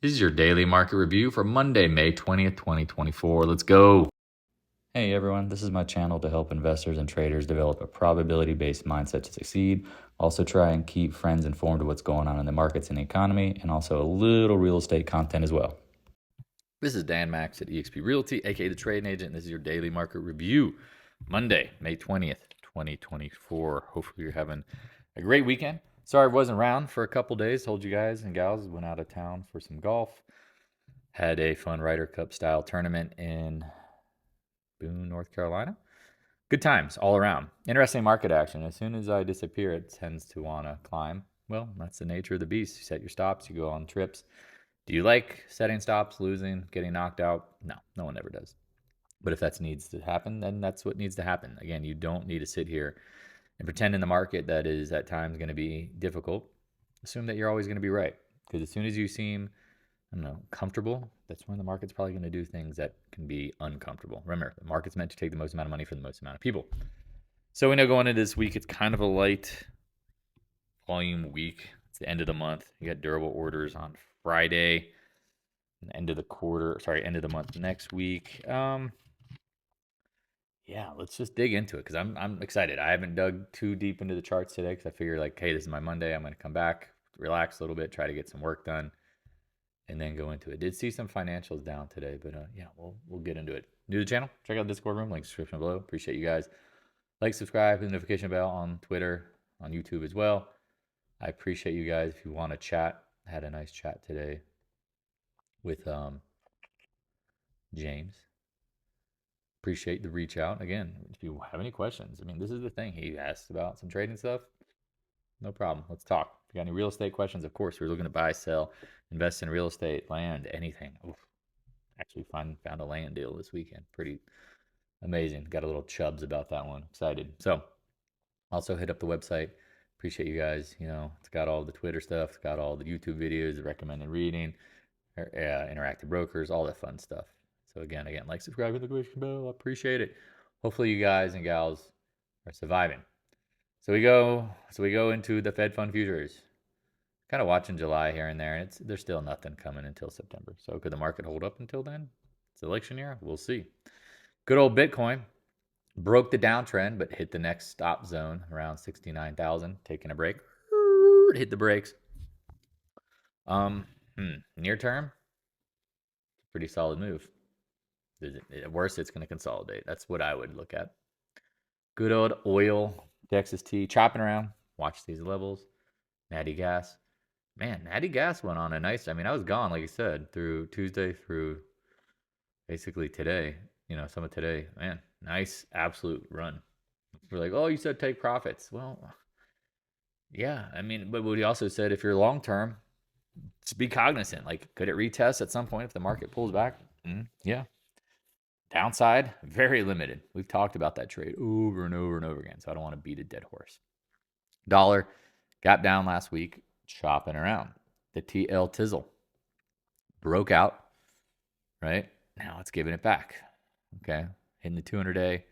This is your daily market review for Monday, May 20th, 2024. Let's go. Hey everyone, this is my channel to help investors and traders develop a probability-based mindset to succeed. Also try and keep friends informed of what's going on in the markets and the economy, and also a little real estate content as well. This is Dan Max at eXp Realty, aka the Trading Agent, and this is your daily market review. Monday, May 20th, 2024. Hopefully you're having a great weekend. Sorry I wasn't around for a couple days. Told you guys and gals, went out of town for some golf. Had a fun Ryder Cup style tournament in Boone, North Carolina. Good times all around. Interesting market action. As soon as I disappear, it tends to want to climb. Well, that's the nature of the beast. You set your stops, you go on trips. Do you like setting stops, losing, getting knocked out? No, no one ever does. But if that needs to happen, then that's what needs to happen. Again, you don't need to sit here and pretend in the market that is at times going to be difficult. Assume that you're always going to be right. Because as soon as you seem, I don't know, comfortable, that's when the market's probably going to do things that can be uncomfortable. Remember, the market's meant to take the most amount of money for the most amount of people. So we know going into this week, it's kind of a light volume week. It's the end of the month. You got durable orders on Friday, end of the quarter, end of the month next week. Yeah, let's just dig into it because I'm excited. I haven't dug too deep into the charts today because I figure like, hey, this is my Monday. I'm going to come back, relax a little bit, try to get some work done, and then go into it. Did see some financials down today, but yeah, we'll get into it. New to the channel, check out the Discord room, link description below. Appreciate you guys. Like, subscribe, hit the notification bell on Twitter, on YouTube as well. I appreciate you guys. If you want to chat, I had a nice chat today with James. Appreciate the reach out. Again, if you have any questions, I mean, this is the thing. He asked about some trading stuff. No problem. Let's talk. If you got any real estate questions, of course, we're looking to buy, sell, invest in real estate, land, anything. Oof. Actually found a land deal this weekend. Pretty amazing. Got a little chubs about that one. Excited. So also hit up the website. Appreciate you guys. You know, it's got all the Twitter stuff. It's got all the YouTube videos, the recommended reading, interactive brokers, all that fun stuff. So again, like, subscribe, hit the notification bell. I appreciate it. Hopefully you guys and gals are surviving. So we go into the Fed Fund futures. Kind of watching July here and there, and there's still nothing coming until September. So could the market hold up until then? It's election year. We'll see. Good old Bitcoin broke the downtrend, but hit the next stop zone around 69,000. Taking a break. Hit the brakes. Near term, pretty solid move. At worst, it's going to consolidate. That's what I would look at. Good old oil, Texas tea, chopping around. Watch these levels. Natty gas. Man, Natty gas went on a nice, I mean, I was gone, like you said, through Tuesday through basically today. You know, some of today. Man, nice absolute run. We're like, oh, you said take profits. Well, yeah, I mean, but what he also said, if you're long term, just be cognizant. Like, could it retest at some point if the market pulls back? Yeah. Downside, very limited. We've talked about that trade over and over and over again, so I don't want to beat a dead horse. Dollar got down last week, chopping around. The TL Tizzle broke out, right? Now it's giving it back. Okay, hitting the 200-day,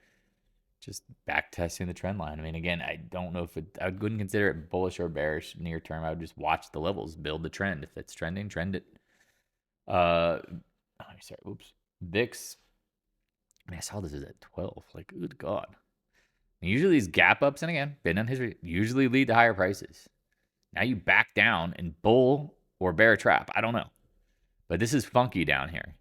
just back testing the trend line. I mean, again, I don't know if I wouldn't consider it bullish or bearish near term. I would just watch the levels, build the trend. If it's trending, trend it. VIX. I mean, I saw this is at 12. Like, good God. And usually these gap ups, and again, been on history, usually lead to higher prices. Now you back down and bull or bear trap. I don't know. But this is funky down here.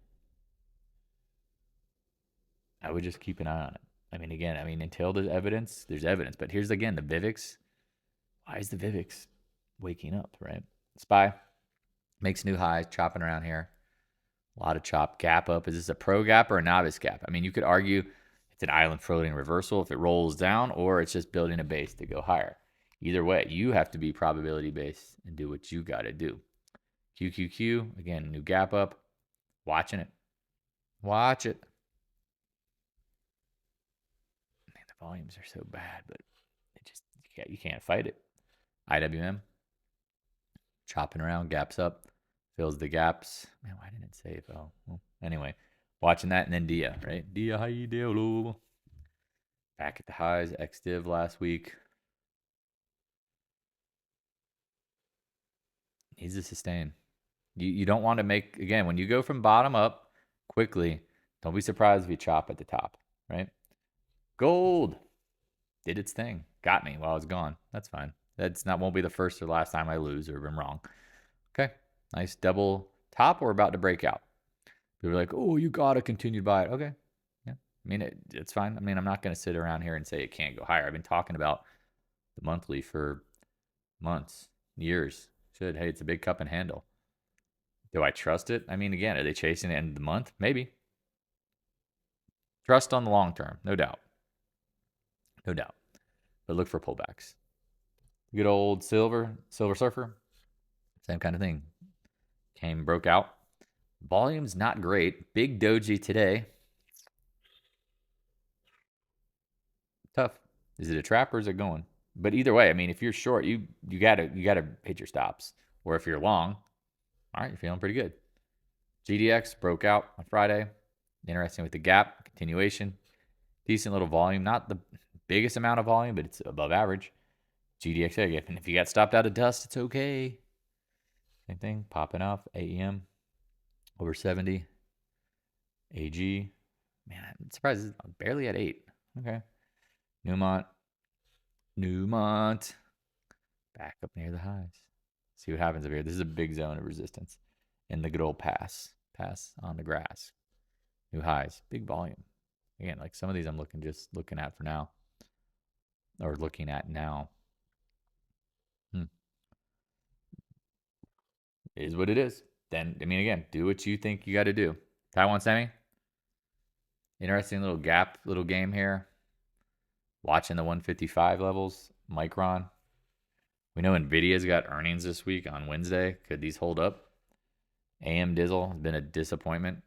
I would just keep an eye on it. I mean, again, until there's evidence. But here's, again, the VIVIX. Why is the VIVIX waking up, right? SPY makes new highs, chopping around here. A lot of chop. Gap up. Is this a pro gap or a novice gap? I mean, you could argue it's an island floating reversal if it rolls down, or it's just building a base to go higher. Either way, you have to be probability based and do what you got to do. QQQ, again, new gap up. Watching it. Watch it. Man, the volumes are so bad, but it just, you can't fight it. IWM, chopping around, gaps up. Fills the gaps. Man, why didn't it save? Oh, well, anyway, watching that, and then DIA, right? DIA high deal. Back at the highs. XDiv last week. Needs to sustain. You don't want to make, again, when you go from bottom up quickly, don't be surprised if you chop at the top, right? Gold did its thing. Got me while I was gone. That's fine. Won't be the first or last time I lose or I'm wrong. Okay. Nice double top. We're about to break out. People are like, oh, you got to continue to buy it. Okay. Yeah. I mean, it's fine. I mean, I'm not going to sit around here and say it can't go higher. I've been talking about the monthly for months, years. Hey, it's a big cup and handle. Do I trust it? I mean, again, are they chasing the end of the month? Maybe. Trust on the long term, no doubt. No doubt. But look for pullbacks. Good old silver surfer. Same kind of thing. Broke out. Volume's not great. Big doji today. Tough. Is it a trap or is it going? But either way, I mean, if you're short, you gotta hit your stops. Or if you're long, all right, you're feeling pretty good. GDX broke out on Friday. Interesting with the gap continuation. Decent little volume. Not the biggest amount of volume, but it's above average. GDXJ. And if you got stopped out of dust, it's okay. Same thing. Popping off. AEM over 70. AG. Man, I'm surprised it's barely at 8. Okay. Newmont. Back up near the highs. See what happens up here. This is a big zone of resistance. And the good old pass on the grass. New highs. Big volume. Again, like some of these I'm looking at for now. Or looking at now. It is what it is. Then, I mean, again, do what you think you got to do. Taiwan Semi. Interesting little game here. Watching the 155 levels. Micron. We know NVIDIA's got earnings this week on Wednesday. Could these hold up? AMZN has been a disappointment.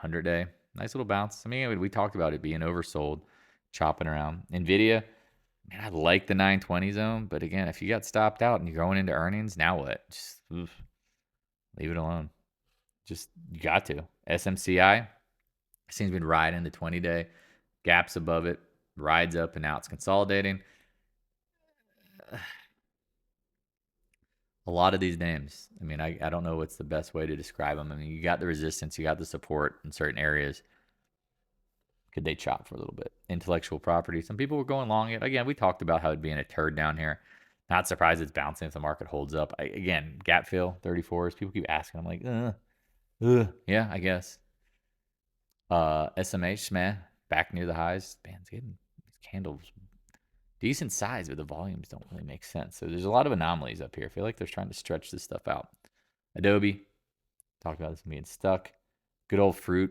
100-day. Nice little bounce. I mean, we talked about it being oversold, chopping around. NVIDIA, man, I like the 920 zone. But again, if you got stopped out and you're going into earnings, now what? Just leave it alone. Just, you got to. SMCI seems to be riding the 20-day. Gaps above it. Rides up and now it's consolidating. A lot of these names, I mean, I don't know what's the best way to describe them. I mean, you got the resistance, you got the support in certain areas. Could they chop for a little bit? Intellectual property. Some people were going long it. Again, we talked about how it being a turd down here. Not surprised it's bouncing if the market holds up. Again, gap fill, 34s. People keep asking. I'm like, yeah, I guess. SMH, man, back near the highs. Man, it's getting these candles decent size, but the volumes don't really make sense. So there's a lot of anomalies up here. I feel like they're trying to stretch this stuff out. Adobe, talked about this being stuck. Good old fruit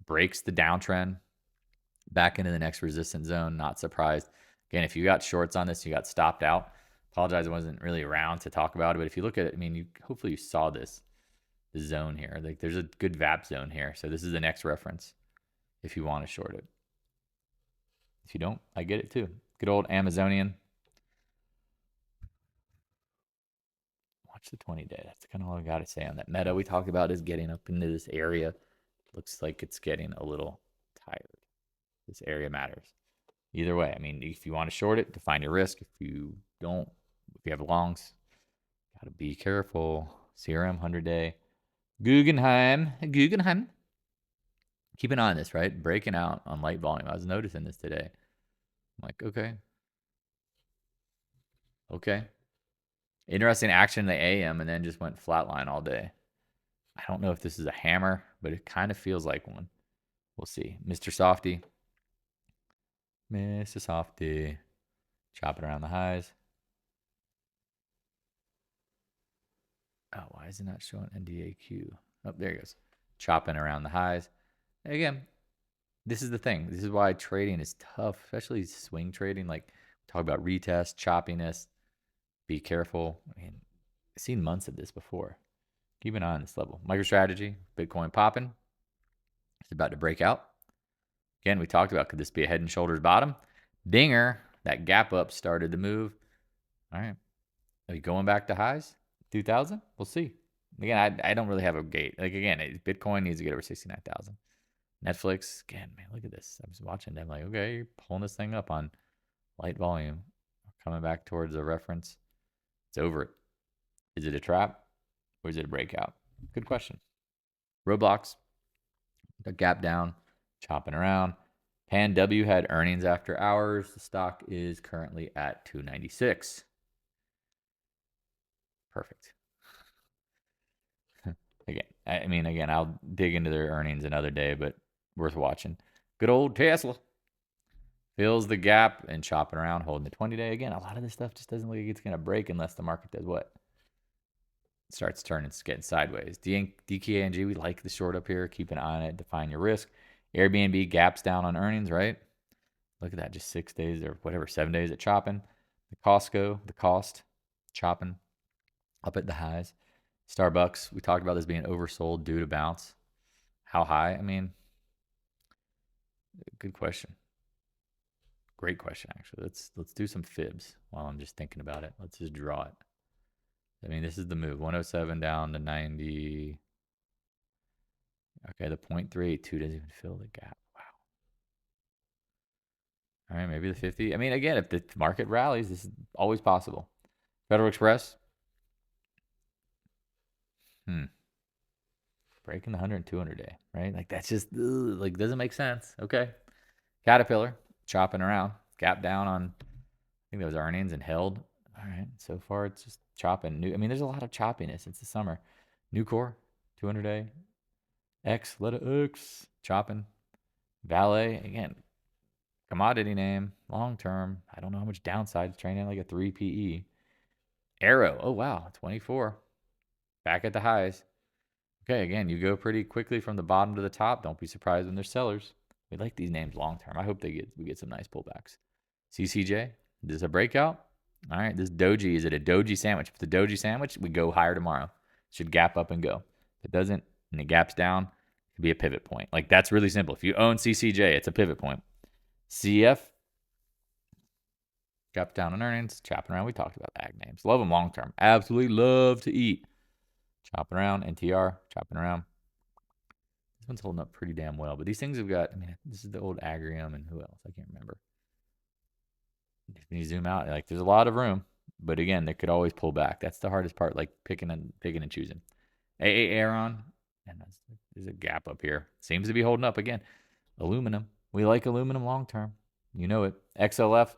breaks the downtrend back into the next resistance zone. Not surprised. Again, if you got shorts on this, you got stopped out. Apologize, I wasn't really around to talk about it, but if you look at it, I mean, hopefully you saw this zone here. Like there's a good VAP zone here. So this is the next reference if you want to short it. If you don't, I get it too. Good old Amazonian. Watch the 20-day. That's kind of all I got to say on that. Meta we talked about is getting up into this area. Looks like it's getting a little tired. This area matters. Either way, I mean, if you want to short it, define your risk. If you don't, if you have longs, got to be careful. CRM 100-day. Guggenheim. Keep an eye on this, right? Breaking out on light volume. I was noticing this today. I'm like, okay. Interesting action in the AM and then just went flatline all day. I don't know if this is a hammer, but it kind of feels like one. We'll see. Mr. Softy. Chopping around the highs. Oh, why is it not showing NDAQ? Oh, there it goes. Chopping around the highs. Again, this is the thing. This is why trading is tough, especially swing trading. Like, talk about retest, choppiness. Be careful. I mean, I've seen months of this before. Keep an eye on this level. MicroStrategy, Bitcoin popping. It's about to break out. Again, we talked about, could this be a head and shoulders bottom? Dinger, that gap up started to move. All right. Are you going back to highs? 2,000? We'll see. Again, I don't really have a gate. Like, again, Bitcoin needs to get over 69,000. Netflix, again, man, look at this. I was watching them like, okay, you're pulling this thing up on light volume. Coming back towards a reference. It's over it. Is it a trap? or is it a breakout? Good question. Roblox, a gap down, chopping around. Pan W had earnings after hours. The stock is currently at 296. Perfect. Again, I'll dig into their earnings another day, but worth watching. Good old Tesla fills the gap and chopping around, holding the 20-day. Again, a lot of this stuff just doesn't look like it's going to break unless the market does what? It starts turning, it's getting sideways. DKNG, we like the short up here. Keep an eye on it. Define your risk. Airbnb gaps down on earnings, right? Look at that, just 6 days or whatever, 7 days at chopping. The cost, chopping up at the highs. Starbucks, we talked about this being oversold due to bounce. How high? I mean, good question. Great question, actually. Let's do some fibs while I'm just thinking about it. Let's just draw it. I mean, this is the move. 107 down to 90. Okay, the 0.382 doesn't even fill the gap. Wow. All right, maybe the 50. I mean, again, if the market rallies, this is always possible. Federal Express. Breaking the 100 and 200 day, right? Like, that's just, like, doesn't make sense. Okay. Caterpillar, chopping around. Gap down on, I think that was earnings and held. All right. So far, it's just chopping. There's a lot of choppiness. It's the summer. Nucor, 200 day. Letter X, chopping. VALE, again, commodity name, long term. I don't know how much downside. It's trading like a 3 PE. Arrow, oh wow, 24. Back at the highs. Okay, again, you go pretty quickly from the bottom to the top. Don't be surprised when there's sellers. We like these names long term. I hope we get some nice pullbacks. CCJ, this is a breakout. All right, this doji, is it a doji sandwich? If it's a doji sandwich, we go higher tomorrow. Should gap up and go. If it doesn't and it gaps down, it could be a pivot point. Like, that's really simple. If you own CCJ, it's a pivot point. CF, gap down on earnings, chopping around. We talked about ag names. Love them long term. Absolutely love to eat. Chopping around. NTR, chopping around. This one's holding up pretty damn well. But these things have got, this is the old Agrium and who else? I can't remember. When you zoom out, like, there's a lot of room. But again, they could always pull back. That's the hardest part, like picking and choosing. Aaron, and there's a gap up here. Seems to be holding up again. Aluminum. We like aluminum long term. You know it. XLF.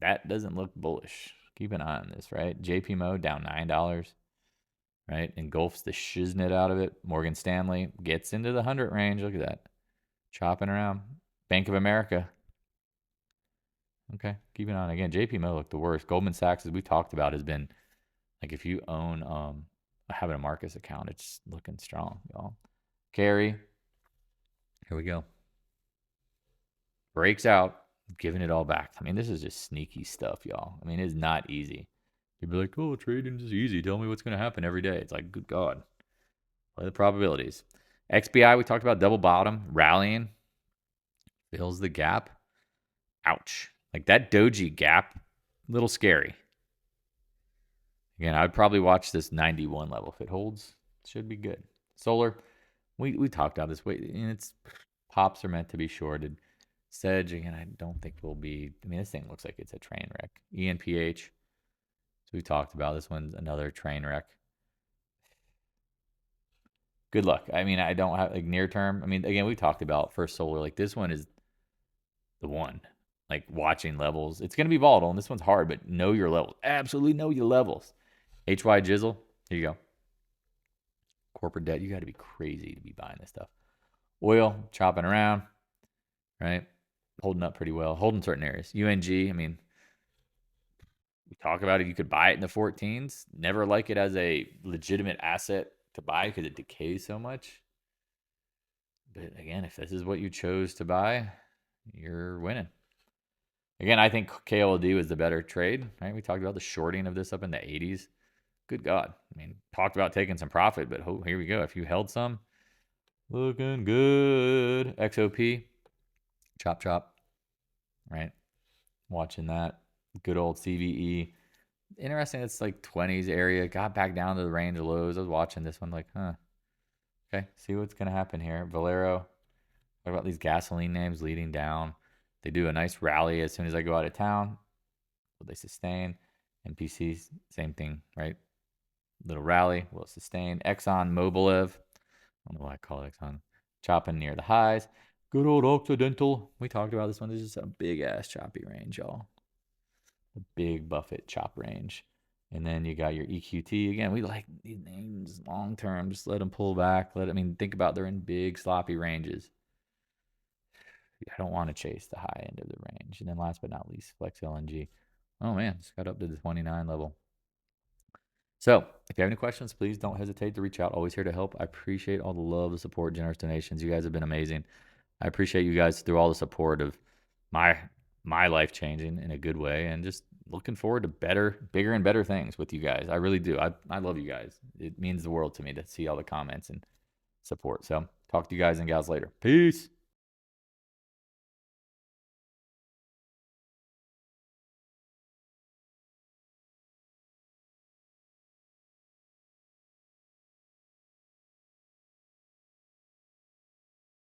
That doesn't look bullish. Keep an eye on this, right? JPMO down $9, right? Engulfs the shiznit out of it. Morgan Stanley gets into the 100 range. Look at that. Chopping around. Bank of America. Okay, keep an eye on it. Again, JPMO looked the worst. Goldman Sachs, as we talked about, has been, like, if you own having a Marcus account, it's looking strong, y'all. Carry. Here we go. Breaks out. Giving it all back. This is just sneaky stuff, y'all. It's not easy. People are like, oh, trading is easy. Tell me what's going to happen every day. It's like, good God. Play the probabilities. XBI, we talked about double bottom, rallying. Fills the gap. Ouch. Like, that doji gap, a little scary. Again, I would probably watch this 91 level. If it holds, it should be good. Solar, we talked about this. It's pops are meant to be shorted. Sedge, again, I don't think will be. This thing looks like it's a train wreck. ENPH, so we talked about this one's another train wreck. Good luck. I don't have, like, near term. Again, we talked about First Solar. Like, this one is the one. Like, watching levels. It's going to be volatile, and this one's hard, but know your levels. Absolutely know your levels. HY Jizzle, here you go. Corporate debt, you got to be crazy to be buying this stuff. Oil, chopping around, right? Holding up pretty well. Holding certain areas. UNG, we talk about it. You could buy it in the 14s. Never like it as a legitimate asset to buy because it decays so much. But again, if this is what you chose to buy, you're winning. Again, I think KLD was the better trade, right? We talked about the shorting of this up in the 80s. Good God. Talked about taking some profit, but here we go. If you held some, looking good. XOP, chop, right? Watching that. Good old CVE. Interesting, it's like 20s area. Got back down to the range of lows. I was watching this one like, okay, see what's going to happen here. Valero. What about these gasoline names leading down? They do a nice rally as soon as I go out of town. Will they sustain? NPC, same thing, right? Little rally, will sustain. Exxon Mobilev, I don't know why I call it Exxon, chopping near the highs. Good old Occidental. We talked about this one. This is a big ass choppy range, y'all. A big Buffett chop range. And then you got your EQT. Again, we like these names long term. Just let them pull back. Think about they're in big sloppy ranges. I don't want to chase the high end of the range. And then last but not least, Flex LNG. Oh man, it's got up to the 29 level. So if you have any questions, please don't hesitate to reach out. Always here to help. I appreciate all the love, the support, generous donations. You guys have been amazing. I appreciate you guys through all the support of my life changing in a good way, and just looking forward to bigger and better things with you guys. I really do. I love you guys. It means the world to me to see all the comments and support. So talk to you guys and gals later. Peace.